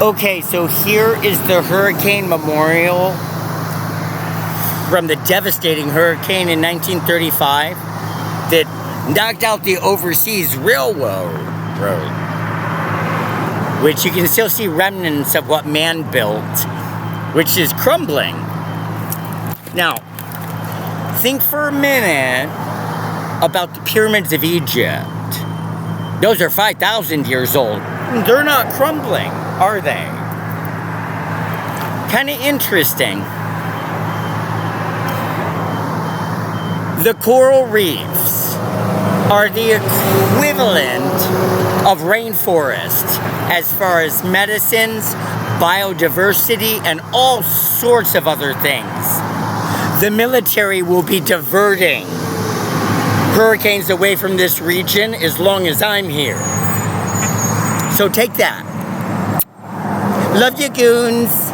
Okay, so here is the hurricane memorial from the devastating hurricane in 1935 that knocked out the overseas railroad, which you can still see remnants of what man built, which is crumbling. Now, think for a minute about the pyramids of Egypt. Those are 5,000 years old. They're not crumbling, are they? Kind of interesting. The coral reefs are the equivalent of rainforests as far as medicines, biodiversity, and all sorts of other things. The military will be diverting hurricanes away from this region as long as I'm here. So take that. Love you, goons.